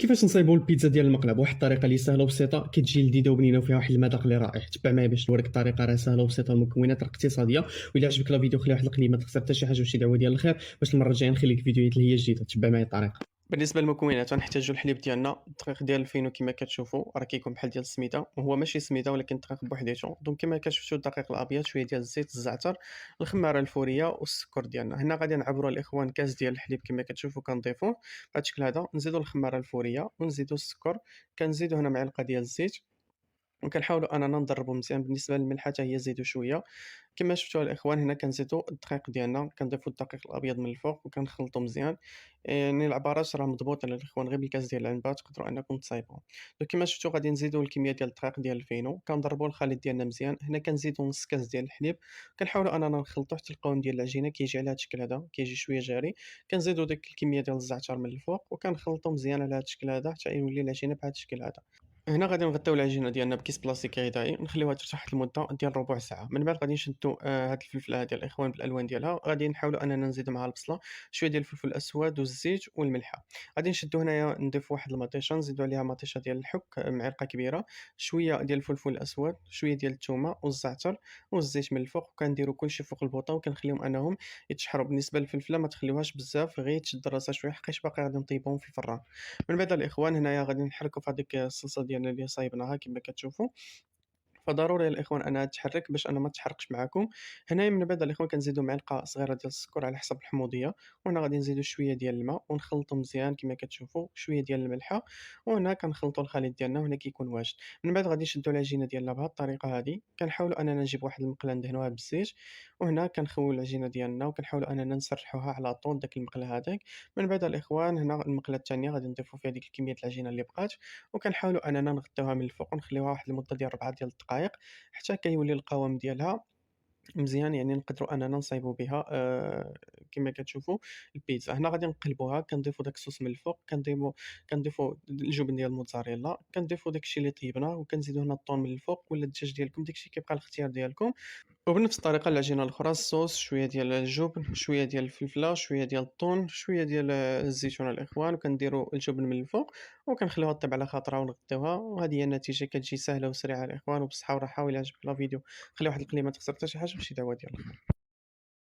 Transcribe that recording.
كيفاش نصايبوا البيتزا ديال المقله بواحد الطريقه اللي سهله وبسيطه كتجي لذيذه وبنينه وفيها واحد المذاق اللي رائع. تبع معايا باش نوريك الطريقه، راه سهله وبسيطه، المكونات راه اقتصاديه. وإلا عجبك الفيديو خلي واحد القليل، ما تخسر حتى شي حاجه وشي دعوه ديال الخير، باش المره الجايه نخليك فيديوهات اللي هي جديده. تبع معايا الطريقه. بالنسبه للمكونات غنحتاجوا الحليب ديالنا، الدقيق ديال الفينو كما كتشوفوا راه كيكون بحال ديال السميده، وهو ماشي سميده ولكن الدقيق بوحديته. دونك كما كتشوفوا الدقيق الابيض، شويه ديال الزيت، الزعتر، الخماره الفوريه والسكر ديالنا. هنا غادي نعبروا الاخوان كاس ديال الحليب كما كتشوفوا كنضيفوه بهذا الشكل هذا. نزيدوا الخماره الفوريه ونزيدوا السكر، كنزيدوا هنا معلقه ديال الزيت، وكنحاولوا اننا نضربوا مزيان. بالنسبه للملح حتى هي زيدوا شويه. كما شفتوا الاخوان هنا كنزيدوا الدقيق ديالنا، كنضيفوا الدقيق الابيض من الفوق وكنخلطوا مزيان. يعني العبارات راه مضبوطه الاخوان، غير بالكاس ديال العنبه تقدروا انكم تصايبوا. دونك كما شفتوا غادي نزيدوا الكميه ديال الدقيق ديال الفينو، كنضربوا الخليط ديالنا مزيان. هنا كنزيدوا نص كاس ديال الحليب، كنحاولوا اننا نخلطوا حتى القوام ديال العجينه كيجي على هذا الشكل هذا، كيجي شويه جاري. كنزيدوا ديك الكميه ديال الزعتر من الفوق وكنخلطوا مزيان على هذا الشكل هذا حتى يولي العجينه بهذا الشكل هذا. هنا غادي نغطيو العجينه ديالنا بكيس بلاستيكي غذائي، نخليوها ترتاح واحد المده ديال ربع ساعه. من بعد غادي نشدو هاد الفلفله هادي الاخوان بالالوان ديالها، غادي نحاولوا اننا نزيدو معها البصله، شويه ديال الفلفل الاسود والزيت والملحه. غادي نشدو هنايا نضيفو واحد المطيشه، نزيدو عليها مطيشه ديال الحك معلقه كبيره، شويه ديال الفلفل الاسود، شويه ديال الثومه والزعتر والزيت من الفوق، وكنديرو كلشي فوق البوطه وكنخليهم انهم يتشحروا. بالنسبه للفلفله ما تخليوهاش بزاف، غير تشد راسها شويه حقاش باقي غادي نطيبوهم في الفران. من بعد الاخوان هنايا غادي نحركوا في هذيك الصلصه ديالنا اللي صايبناها كما كتشوفوا. فضروري الإخوان أنها تحرّك باش أنها ما تحرقش معاكم. هنايا من بعد الإخوان كنزيدو معلقة صغيرة ديال السكر على حسب الحموضية، وهنا غادي نزيدو شوية ديال الماء ونخلطو مزيان كما كتشوفوا، شوية ديال الملحة، وهنا كنخلطو الخليط ديالنا وهنا كيكون واجد. من بعد غادي نشدو العجينة ديالنا بهاد الطريقة هادي، كنحاولوا أننا نجيبو واحد المقلة ندهنوها بالزيت، وهنا كنخويو العجينة ديالنا وكنحاولوا أننا نسرحوها على طول داك المقلة هذاك. من بعد الإخوان هنا المقلة التانية غادي نضيفو فيها ديك كمية العجينة اللي بقات، وكنحاولوا أننا نغطيوها من الفوق ونخليوها واحد المدة ديال 4 ديال الدقايق حتى كيولي القوام ديالها مزيان، يعني نقدروا أننا نصايبوا بها كما كتشوفوا البيتزا. هنا غادي نقلبوها، كنضيفوا داك الصوص من الفوق، كنضيفوا الجبن ديال الموتزاريلا، كنضيفوا داك الشيء اللي طيبناه، وكنزيدوا هنا الطون من الفوق ولا الدجاج ديالكم، داك الشيء كيبقى الاختيار ديالكم. وبنفس الطريقة العجينة الأخرى، الصوص، شوية ديال الجبن، شوية ديال الفلفلة، شوية ديال الطون، شوية ديال الزيتون الإخوان، وكنديروا الجبن من الفوق وكنخليوها طيب على خاطرها ونغطيوها. وهذه هي النتيجة، كتجي سهلة وسريعة الإخوان وبصحة وراحة. وإلا عجبك لا فيديو خلي واحد القليل، ما تخسر حتى شي حاجة، وشي دعوة ديال الخير.